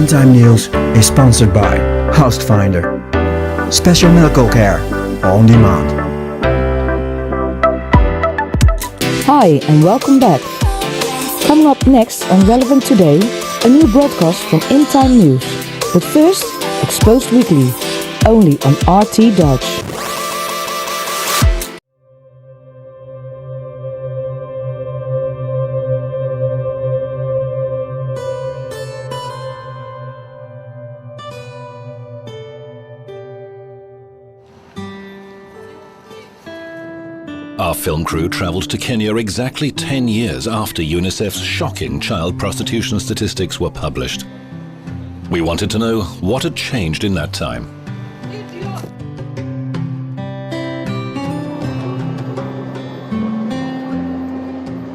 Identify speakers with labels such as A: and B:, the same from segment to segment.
A: In-Time News is sponsored by Hostfinder. Special medical care on demand.
B: Hi and welcome back. Coming up next on Relevant Today, a new broadcast from In-Time News. But first, Exposed Weekly, only on RT Dutch.
C: Our film crew travelled to Kenya exactly 10 years after Unicef's shocking child prostitution statistics were published. We wanted to know what had changed in that time.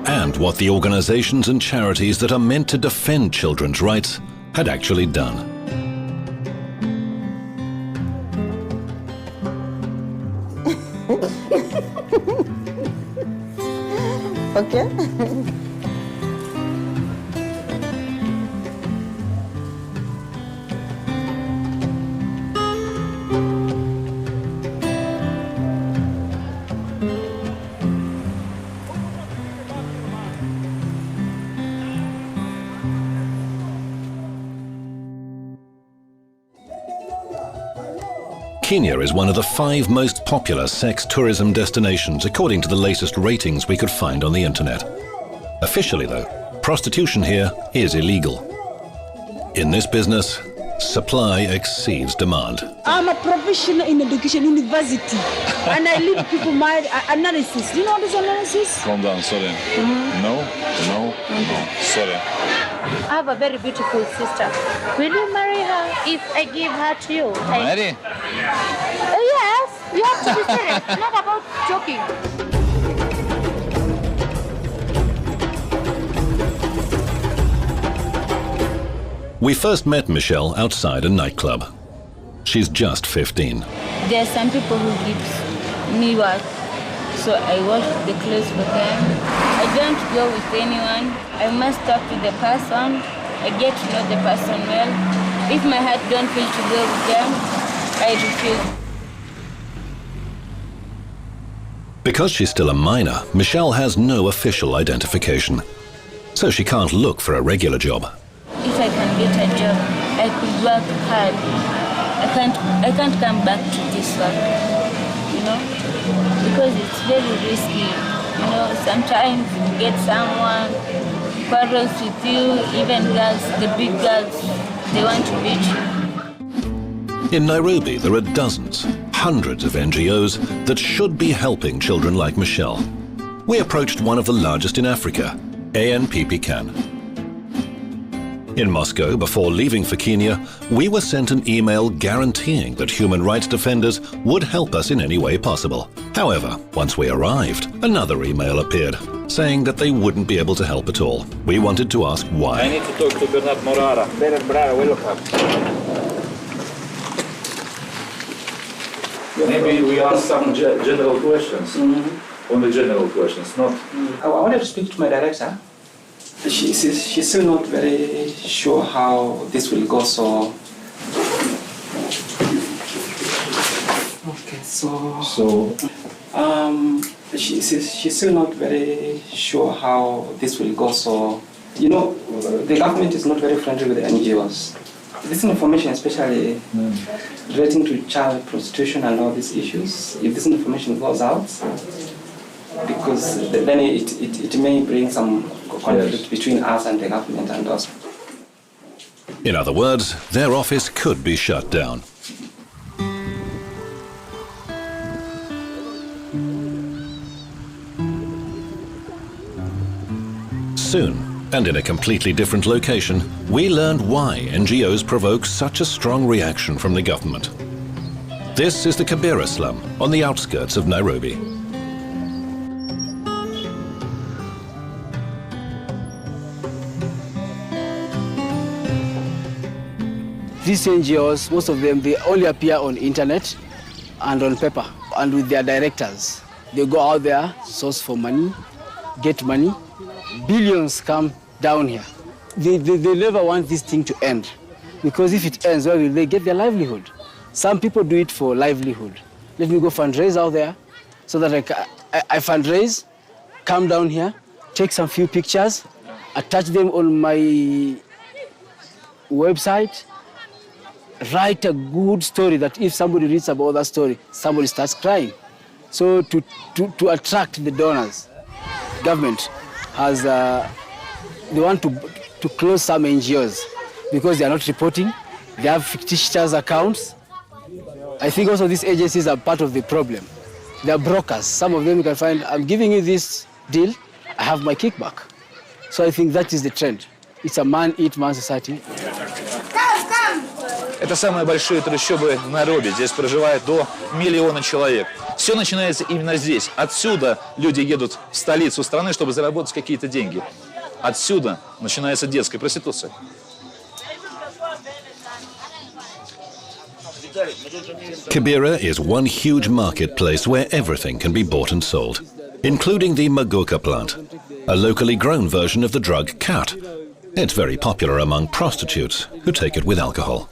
C: And what the organisations and charities that are meant to defend children's rights had actually done.
D: Okay.
C: Kenya is one of the 5 most popular sex tourism destinations according to the latest ratings we could find on the internet. Officially though, prostitution here is illegal. In this business, supply exceeds demand.
E: I'm a professional in education university and I lead people my analysis. Do you know this analysis?
F: Calm down, sorry. No, sorry.
G: I have a very beautiful sister. Will you marry her if I give her to you?
F: Mary?
G: Yes, you have to be serious, not about joking.
C: We first met Michelle outside a nightclub. She's just 15.
G: There are some people who give me work, so I wash the clothes for them. I don't go with anyone. I must talk to the person. I get to know the person well. If my heart don't feel to go with them, I refuse.
C: Because she's still a minor, Michelle has no official identification, so she can't look for a regular job.
G: If I can get a job, I could work hard. I can't come back to this work, you know, because it's very risky. You know, sometimes you get someone quarrels with you, even girls, the big girls, they want to beat you.
C: In Nairobi, there are dozens, hundreds of NGOs that should be helping children like Michelle. We approached one of the largest in Africa, ANPPCAN. In Moscow, before leaving for Kenya, we were sent an email guaranteeing that human rights defenders would help us in any way possible. However, once we arrived, another email appeared, saying that they wouldn't be able to help at all. We wanted to ask why.
F: I need to talk to Bernard Morara. Bernard Morara, welcome. Maybe we ask some general questions. Only general questions, not...
H: I wanted to speak to my director. She's still not very sure how this will go, so... Okay, so... She's still not very sure how this will go, so... You know, the government is not very friendly with the NGOs. This information, especially relating to child prostitution and all these issues, if this information goes out, because then it may bring some conflict between us and the government and us.
C: In other words, their office could be shut down. Soon, and in a completely different location, we learned why NGOs provoke such a strong reaction from the government. This is the Kibera slum on the outskirts of Nairobi.
I: These NGOs, most of them, they only appear on internet and on paper and with their directors. They go out there, source for money, get money. Billions come down here. They never want this thing to end. Because if it ends, where will they get their livelihood? Some people do it for livelihood. Let me go fundraise out there so that I fundraise, come down here, take some few pictures, attach them on my website, write a good story that if somebody reads about that story, somebody starts crying. So to attract the donors, government has, they want to close some NGOs because they are not reporting. They have fictitious accounts. I think also these agencies are part of the problem. They are brokers. Some of them you can find, I'm giving you this deal, I have my kickback. So I think that is the trend. It's a man-eat-man society.
D: Это самые большие трущобы в Найроби. Здесь проживает до 1 миллиона человек. Все начинается именно здесь. Отсюда люди едут в столицу страны, чтобы заработать какие-то деньги. Отсюда начинается детская проституция.
C: Kibera is one huge marketplace where everything can be bought and sold, including the Magoka plant, a locally grown version of the drug cat. It's very popular among prostitutes who take it with alcohol.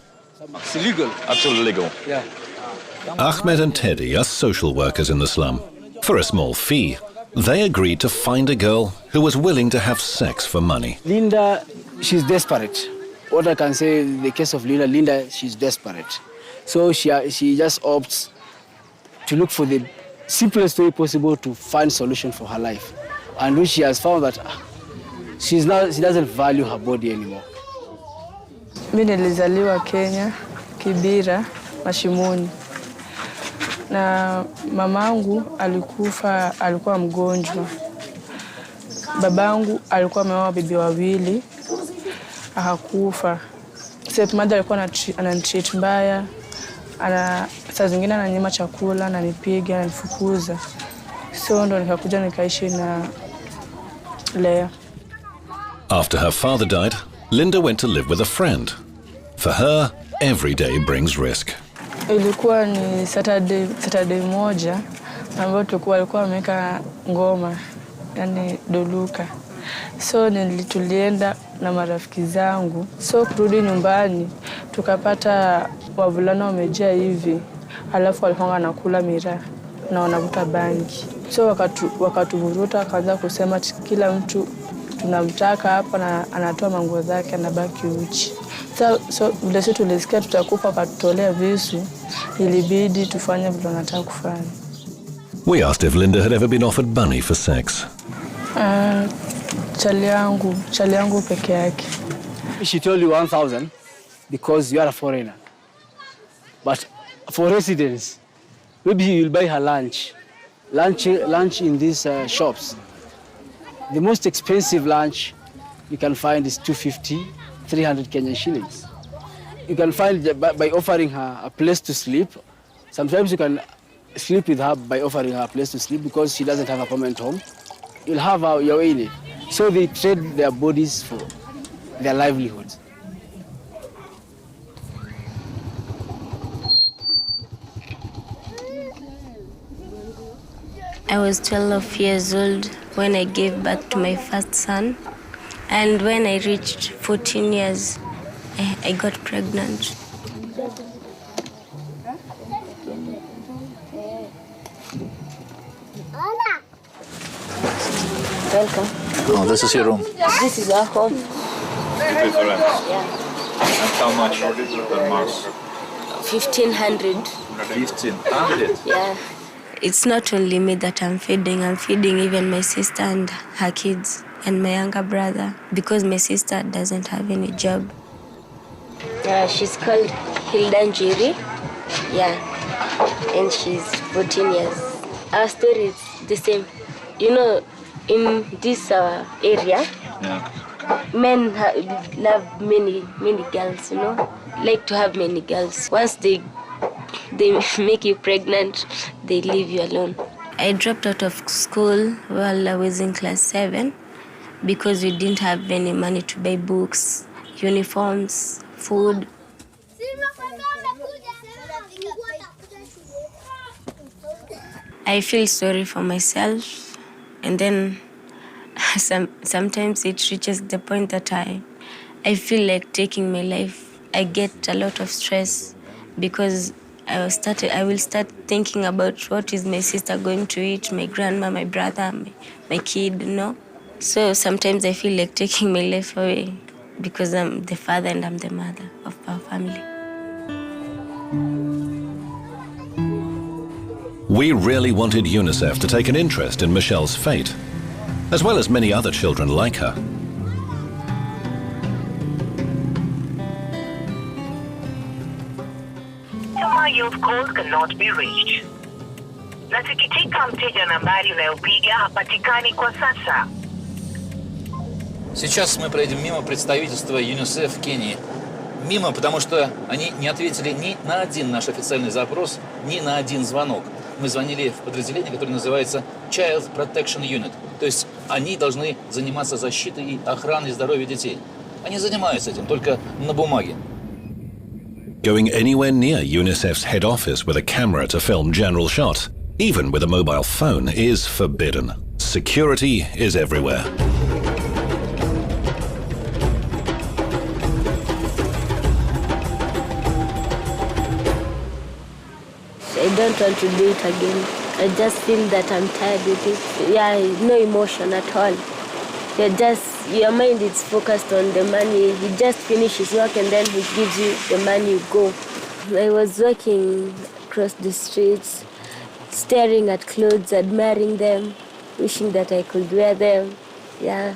I: It's illegal.
D: Absolutely legal.
I: Yeah.
C: Ahmed and Teddy are social workers in the slum. For a small fee, they agreed to find a girl who was willing to have sex for money.
I: Linda, she's desperate. What I can say, in the case of Linda, she's desperate. So she just opts to look for the simplest way possible to find solution for her life. And when she has found that she doesn't value her body anymore.
J: Mimi nilizaliwa Kenya, Kibera, Mashimoni. Na mamangu alikuwa mgonjwa. Babangu alikuwa ameoa bibi wawili, akakufa. Stepmother alikuwa ananitreat mbaya. Saa zingine ananyima chakula, ananipiga, ananifukuza. So ndo nikakuja nikaishi na Lea.
C: After her father died, Linda went to live with a friend. For her, every day brings risk.
J: Ilikuwa ni Saturday moja ambapo alikuwa ameweka ngoma, yani doluka. So tulienda na marafiki zangu. So kurudi nyumbani tukapata wavulana wamejaa hivi. Alafu walikuwa wanakula miraa na wanavuta bangi. So wakatuvuruta akaanza kusema kila mtu tunamtaka hapa na anatoa manguo zake anabaki uchi. So vile sisi tulisikia tutakufa akatutolea visu, ilibidi tufanye vile wanataka kufanya.
C: We asked if Linda had ever been offered money for sex.
J: Chali yangu peke yake.
I: She told you 1,000 because you are a foreigner. But for residents, maybe you will buy her lunch. Lunch in these shops. The most expensive lunch you can find is 250, 300 Kenyan shillings. You can find by offering her a place to sleep. Sometimes you can sleep with her by offering her a place to sleep because she doesn't have a permanent home. You'll have your way. So they trade their bodies for their livelihoods.
G: I was 12 years old when I gave birth to my first son. And when I reached 14 years, I got pregnant. Welcome.
D: Oh, this is your room.
G: This is our home.
D: Different.
G: Yeah.
D: How much per month?
G: 1,500.
D: 1,500?
G: Yeah. It's not only me that I'm feeding even my sister and her kids and my younger brother because my sister doesn't have any job. She's called Hilda Njiri. Yeah. And she's 14 years. Our story is the same. You know, in this area, men love many girls, you know, like to have many girls. Once they make you pregnant, they leave you alone. I dropped out of school while I was in class 7 because we didn't have any money to buy books, uniforms, food. I feel sorry for myself, and then sometimes it reaches the point that I feel like taking my life I get a lot of stress because I will start thinking about what is my sister going to eat, my grandma, my brother, my kid, you know. So sometimes I feel like taking my life away because I'm the father and I'm the mother of our family.
C: We really wanted Unicef to take an interest in Michelle's fate, as well as many other children like her.
K: You've called cannot be reached. Nasikitika, mteja nambari unayopiga hapatikani kwa sasa.
D: Сейчас мы проедем мимо представительства ЮНИСЕФ в Кении. Мимо, потому что они не ответили ни на один наш официальный запрос, ни на один звонок. Мы звонили в подразделение, которое называется Child Protection Unit. То есть они должны заниматься защитой и охраной здоровья детей. Они занимаются этим, только на бумаге.
C: Going anywhere near UNICEF's head office with a camera to film general shots, even with a mobile phone, is forbidden. Security is everywhere.
G: I don't want to do it again. I just feel that I'm tired with it. Yeah, no emotion at all. Your mind is focused on the money. He just finishes work and then he gives you the money, you go. I was walking across the streets, staring at clothes, admiring them, wishing that I could wear them. Yeah.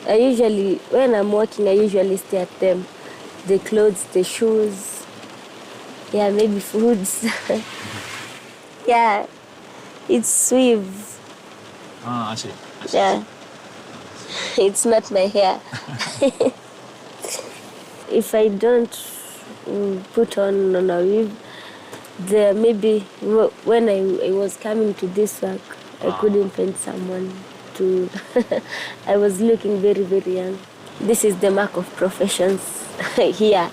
G: When I'm walking, I usually stare at them. The clothes, the shoes, yeah, maybe foods. Yeah, it's sweet.
D: I see.
G: Yeah. It's not my hair. If I don't put on a wig, maybe when I was coming to this work, I couldn't find someone to... I was looking very, very young. This is the mark of professions here.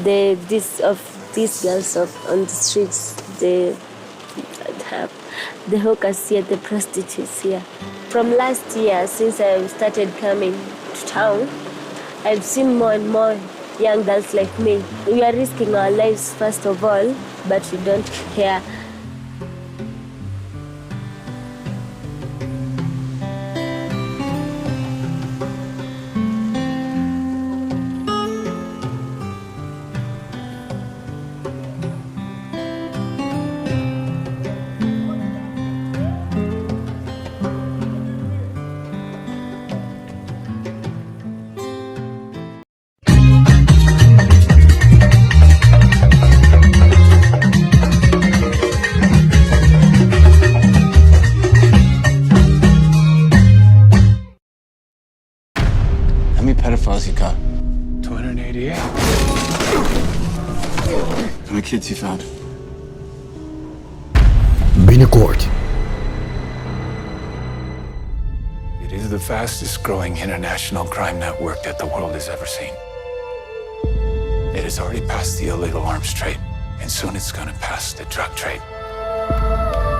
G: These girls on the streets, the hawkers here, the prostitutes here. From last year, since I started coming to town, I've seen more and more young girls like me. We are risking our lives first of all, but we don't care.
L: How many pedophiles you got?
M: 288.
L: How many kids you found?
A: Binnenkort.
M: It is the fastest growing international crime network that the world has ever seen. It has already passed the illegal arms trade, and soon it's gonna pass the drug trade.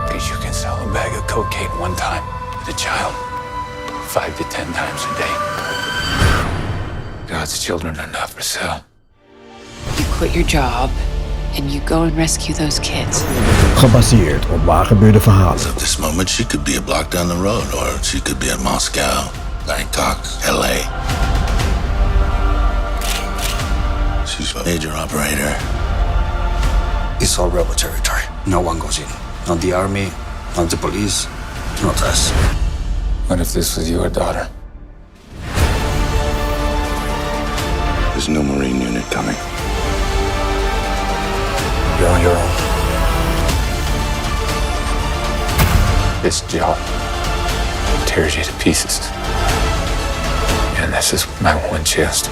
M: Because you can sell a bag of cocaine one time to a child 5 to 10 times a day. God's children are not for sale.
N: You quit your job and you go and rescue those kids.
A: Gebaseerd op waargebeurde verhalen.
O: At this moment, she could be a block down the road, or she could be in Moscow, Bangkok, LA. She's a major operator.
P: It's all rebel territory. No one goes in. Not the army, not the police, not us.
M: What if this was your daughter?
O: There's no Marine unit coming.
P: You're on your own.
M: This job tears you to pieces. And this is my one chance to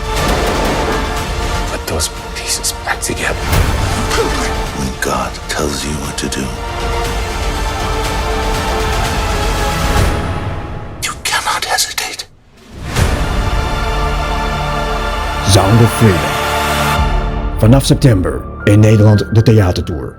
M: put those pieces back together.
O: When God tells you what to do, you cannot hesitate.
A: Sound of Freedom. Vanaf september in Nederland de theatertour.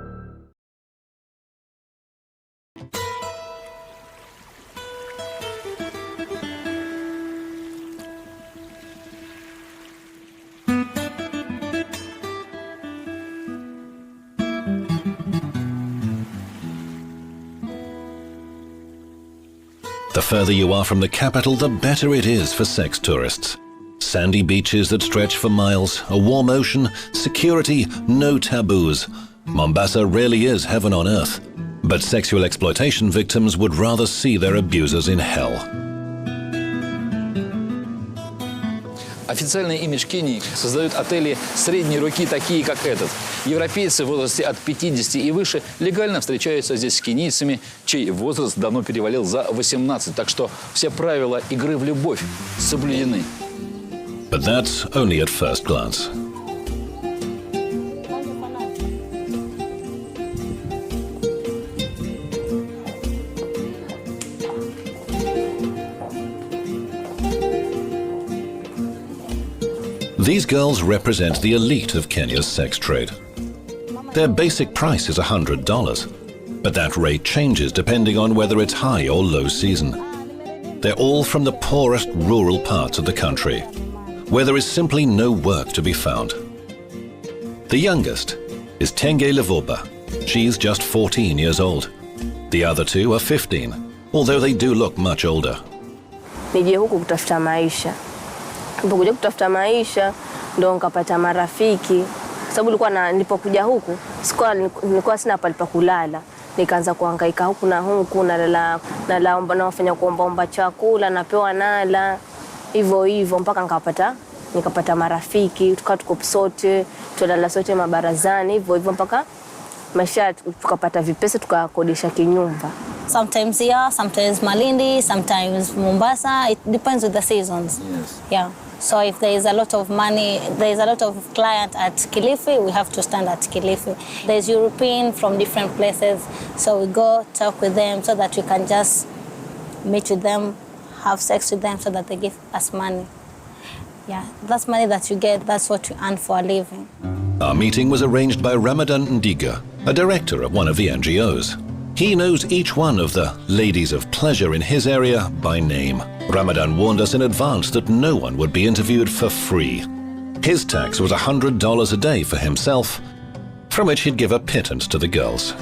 C: The further you are from the capital, the better it is for sex tourists. Sandy beaches that stretch for miles, a warm ocean, security, no taboos. Mombasa really is heaven on earth. But sexual exploitation victims would rather see their abusers in hell.
D: Официальный имидж Кении создают отели средней руки, такие как этот. Европейцы в возрасте от 50 и выше легально встречаются здесь с кенийцами, чей возраст давно перевалил за 18. Так что все правила игры в любовь соблюдены.
C: But that's only at first glance. These girls represent the elite of Kenya's sex trade. Their basic price is $100, but that rate changes depending on whether it's high or low season. They're all from the poorest rural parts of the country, where there is simply no work to be found. The youngest is Tenge Levoba. She's just 14 years old. The other two are 15, although they do look much older.
Q: Nije huku kutafuta maisha. Nilipokuja kutafuta maisha ndo nikapata marafiki. Sababu nilipokuja huku nilikuwa sina pale pa kulala. Nikaanza kuhangaika huku na huku, nalaomba na wafanya kuomba chakula, napewa nala. Hivyo mpaka nikapata marafiki, tuko sote, tulala sote mabarazani, hivyo mpaka maisha tukapata vipesa, tukakodisha kinyumba.
R: Sometimes here, sometimes Malindi, sometimes Mombasa. It depends with the seasons.
D: Yes.
R: Yeah. So if there is a lot of money, there is a lot of client at Kilifi, we have to stand at Kilifi. There's European from different places, so we go talk with them so that we can just meet with them, have sex with them so that they give us money. Yeah, that's money that you get, that's what you earn for a living.
C: Our meeting was arranged by Ramadan Ndiga, a director of one of the NGOs. He knows each one of the ladies of pleasure in his area by name. Ramadan warned us in advance that no one would be interviewed for free. His tax was $100 a day for himself, from which he'd give a pittance to the girls.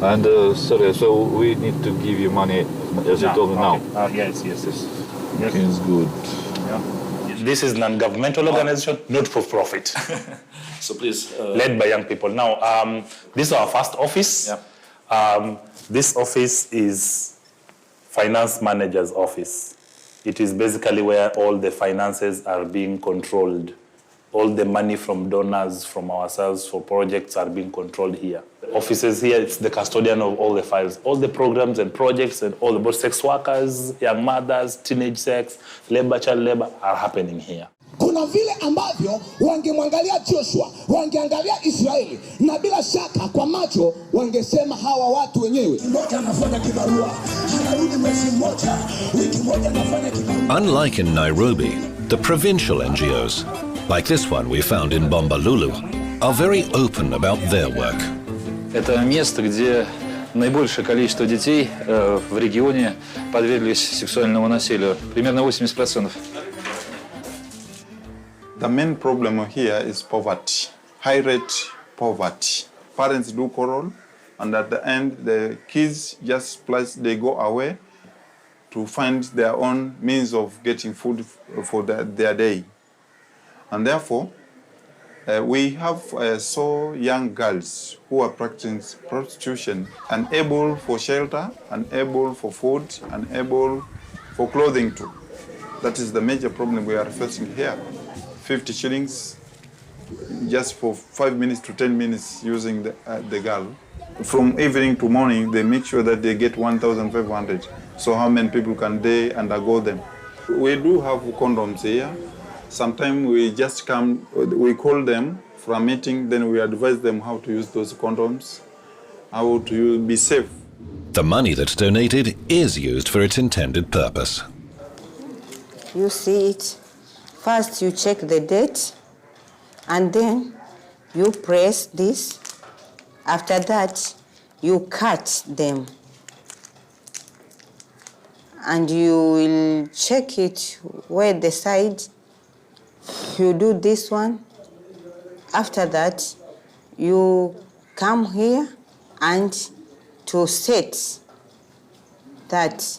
F: And sorry, so we need to give you money as you told me now?
S: Yes.
F: Okay, it's good.
S: Yeah. This is non-governmental organization, not for profit.
F: So please...
S: led by young people. Now, this is our first office.
F: Yeah.
S: This office is finance manager's office. It is basically where all the finances are being controlled. All the money from donors, from ourselves, for projects are being controlled here. The offices here, it's the custodian of all the files. All the programs and projects and all about sex workers, young mothers, teenage sex, labor, child labor are happening here.
T: Kuna vile ambavyo wangemwangalia Joshua, wangeangalia Israeli, na bila shaka kwa macho wangesema hawa watu wenyewe. Mmoja anafanya kibarua, anarudi mwezi mmoja, wiki moja anafanya kibarua.
C: Unlike in Nairobi, the provincial NGOs, like this one we found in Bombalulu, are very open about their work.
D: Это место, где наибольшее количество детей в регионе подверглись сексуальному насилию. Примерно 80%.
U: The main problem here is poverty, high rate poverty. Parents do quarrel, and at the end, the kids just they go away to find their own means of getting food for their day. And therefore, we have so young girls who are practicing prostitution, unable for shelter, unable for food, unable for clothing too. That is the major problem we are facing here. 50 shillings just for 5 minutes to 10 minutes using the girl. From evening to morning, they make sure that they get 1,500. So how many people can they undergo them? We do have condoms here. Sometimes we just come, we call them for a meeting, then we advise them how to use those condoms, how to be safe.
C: The money that's donated is used for its intended purpose.
V: You see it. First you check the date, and then you press this. After that, you cut them. And you will check it where the side. You do this one. After that, you come here and to set that.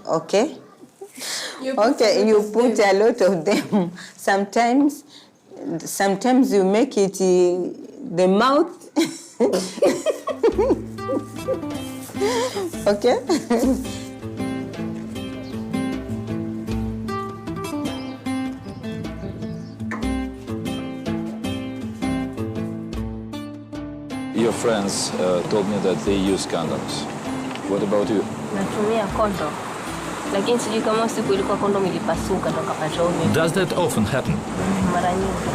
V: Okay? Okay, you put a lot of them. Sometimes you make it the mouth. Okay?
D: Your friends told me that they use condoms. What about you?
Q: Natumia condom. Lakini sijui kama siku ilikuwa condom ilipasuka ndo kapata umi.
D: Does that often happen?
Q: Mara nyingi.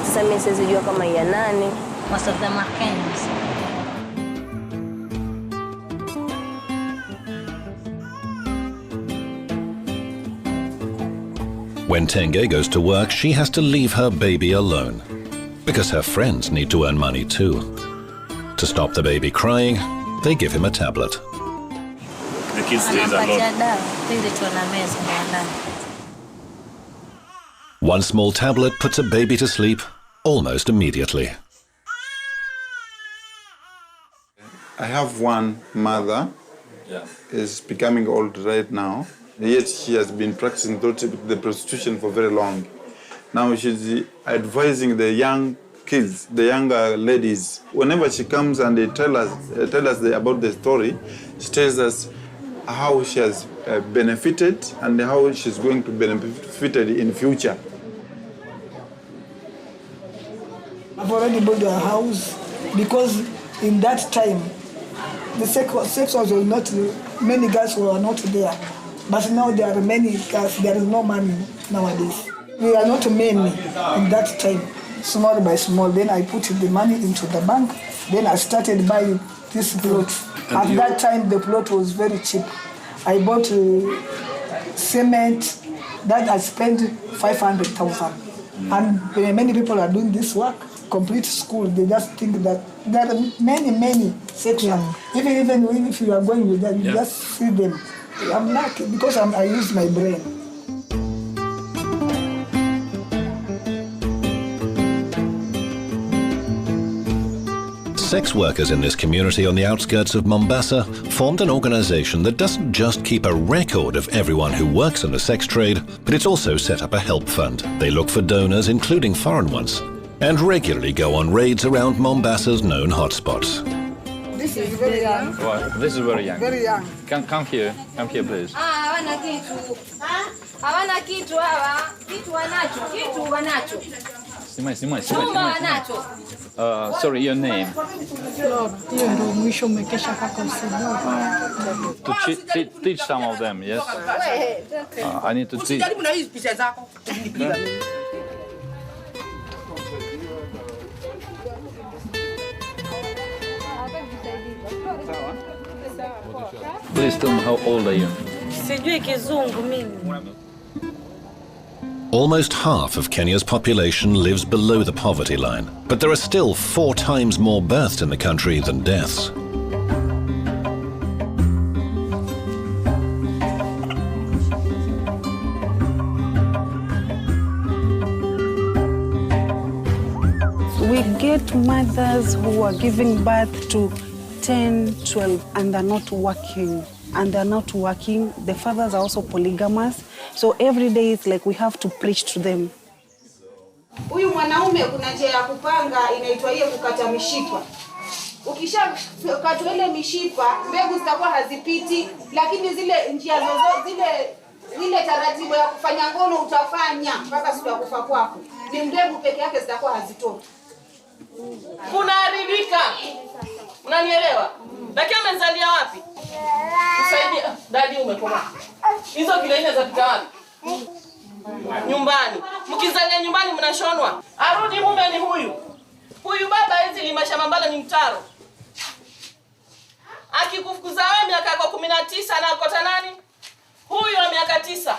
Q: Sasa mimi sijui kama ya nani.
R: Most of them are Kenyans.
C: When Tenge goes to work, she has to leave her baby alone because her friends need to earn money too. To stop the baby crying, they give him a tablet.
S: The kid stays alone.
C: One small tablet puts a baby to sleep almost immediately.
U: I have one mother, is becoming old right now, yet she has been practicing the prostitution for very long. Now she's advising the young kids, the younger ladies. Whenever she comes and they tell us about the story, she tells us how she has benefited and how she's going to benefit in future.
B: I've already built a house because in that time, the sex was not, many girls were not there. But now there are many girls, there is no money nowadays. We are not many in that time, small by small. Then I put the money into the bank. Then I started buying this plot. At that time, the plot was very cheap. I bought cement that I spent 500,000. And many people are doing this work. Complete school, they just think that there are many sections. Even if you are going with them, you just see them. I'm lucky because I use my brain.
C: Sex workers in this community on the outskirts of Mombasa formed an organization that doesn't just keep a record of everyone who works in the sex trade, but it's also set up a help fund. They look for donors, including foreign ones, and regularly go on raids around Mombasa's known hotspots.
B: This is very young.
D: Well, this is very young.
B: Very young.
D: Come here, please. Снимай. Sorry, your name. To teach some of them, yes? I need to teach. Please tell me, how old are you?
C: Almost half of Kenya's population lives below the poverty line, but there are still 4 times more births in the country than deaths.
E: We get mothers who are giving birth to 10, 12, and they're not working. The fathers are also polygamous. So every day it's like we have to preach to them.
W: Huyu mwanaume kuna njia ya kupanga inaitwa hiyo kukata mishipa. Ukishakata ile mishipa, mbegu zitakuwa hazipiti, lakini zile njia zozote zile taratibu ya kufanya ngono utafanya mpaka siku ya kufa kwako. Ni mbegu peke yake zitakuwa hazitoki.
X: Unaharibika. Unanielewa? Lakini amezalia wapi? Usaidie dadi umekoma. Hizo kile nne za pika wapi? Nyumbani. Mkizalia nyumbani mnashonwa. Arudi mume ni huyu. Huyu baba hizi limashamba mbala ni mtaro. Akikufukuza wewe miaka yako 19 na akota nani? Huyu wa miaka 9.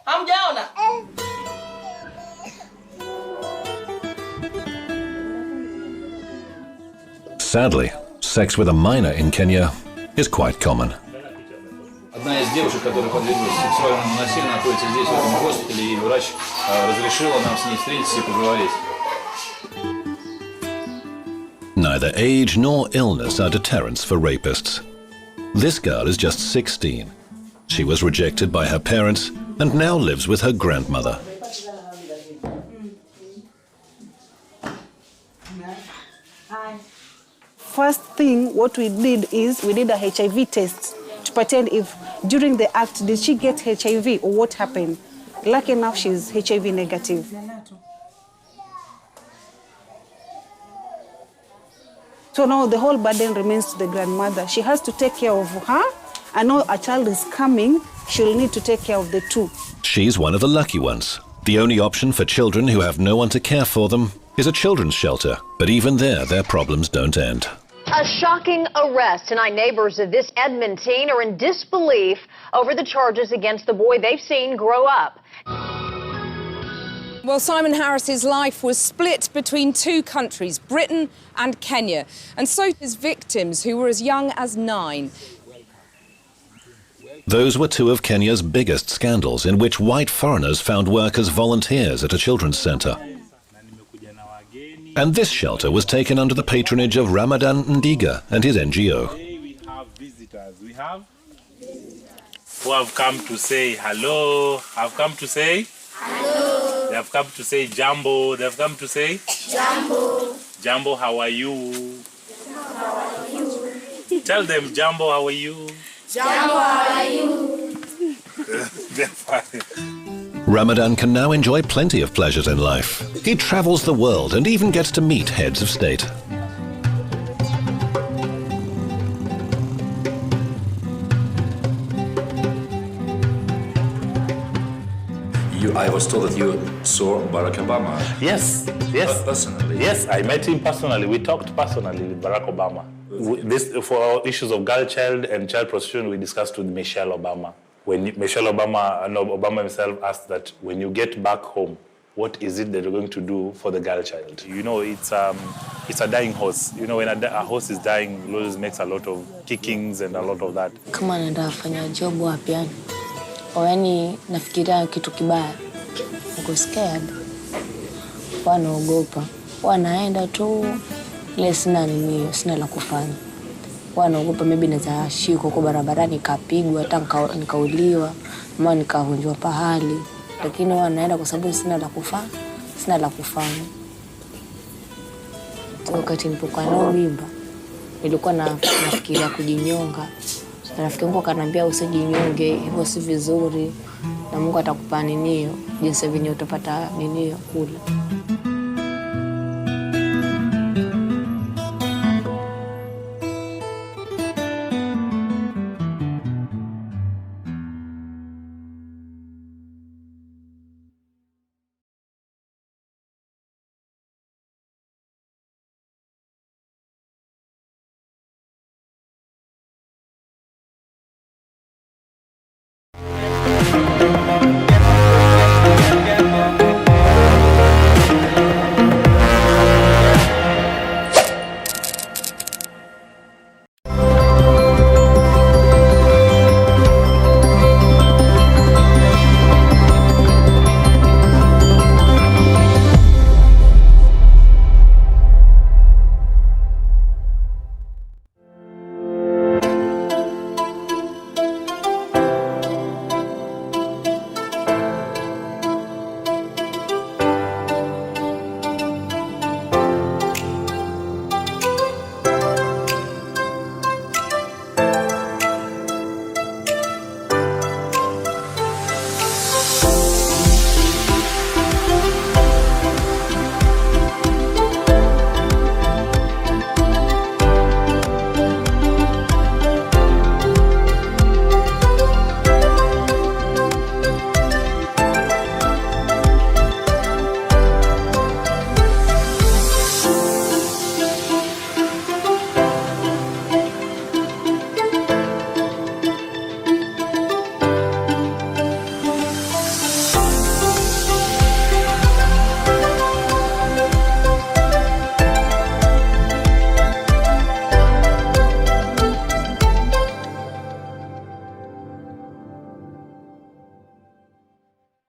X: Hamjaona?
C: Sadly, sex with a minor in Kenya is quite common.
D: Одна из девушек, которая подверглась сексуальному насилию, находится здесь, в этом госпитале, и врач разрешила нам с ней встретиться и поговорить.
C: Neither age nor illness are deterrents for rapists. This girl is just 16. She was rejected by her parents and now lives with her grandmother.
E: First thing, what we did is we did a HIV test to pretend if during the act, did she get HIV or what happened? Lucky enough, she's HIV negative. So now the whole burden remains to the grandmother. She has to take care of her. I know a child is coming, she'll need to take care of the two.
C: She's one of the lucky ones. The only option for children who have no one to care for them is a children's shelter, but even there, their problems don't end.
H: A shocking arrest. Tonight, neighbors of this Edmond teen are in disbelief over the charges against the boy they've seen grow up.
I: Well, Simon Harris's life was split between two countries, Britain and Kenya, and so his victims, who were as young as 9.
C: Those were two of Kenya's biggest scandals, in which white foreigners found work as volunteers at a children's centre. And this shelter was taken under the patronage of Ramadan Ndiga and his NGO.
S: We have visitors. We have who have come to say hello, have come to say hello. They have come to say jambo. They have come to say jambo. Jambo, how are you? How are you? Tell them, jambo, how are you?
H: Jambo, how are you?
S: They're fine.
C: Ramadan can now enjoy plenty of pleasures in life. He travels the world and even gets to meet heads of state.
J: I was told that you saw Barack Obama.
S: Yes.
J: Personally.
S: Yes, I met him personally. We talked personally with Barack Obama. This, for issues of girl child and child prostitution, we discussed with Michelle Obama. When Michelle Obama, and Obama himself asked that when you get back home, what is it that you're going to do for the girl child? You know, it's a dying horse. You know, when a horse is dying, it always makes a lot of kickings and a lot of that.
Q: Kama naenda kufanya job wapi yani? Yaani nafikiria kitu kibaya. Niko scared. Wanaogopa. Wanaenda tu ile sina la kufanya. Wanaogopa maybe naweza shiko kwa barabarani nikapigwa hata nikauliwa ama nikavunjwa pahali. Lakini wanaenda kwa sababu sina la kufanya. Wakati nilipokuwa na mimba nilikuwa nafikiria kujinyonga. Rafiki yangu akaniambia usijinyonge, hivyo si vizuri na Mungu atakupa ninio, jinsi vinyo utapata ninio kula.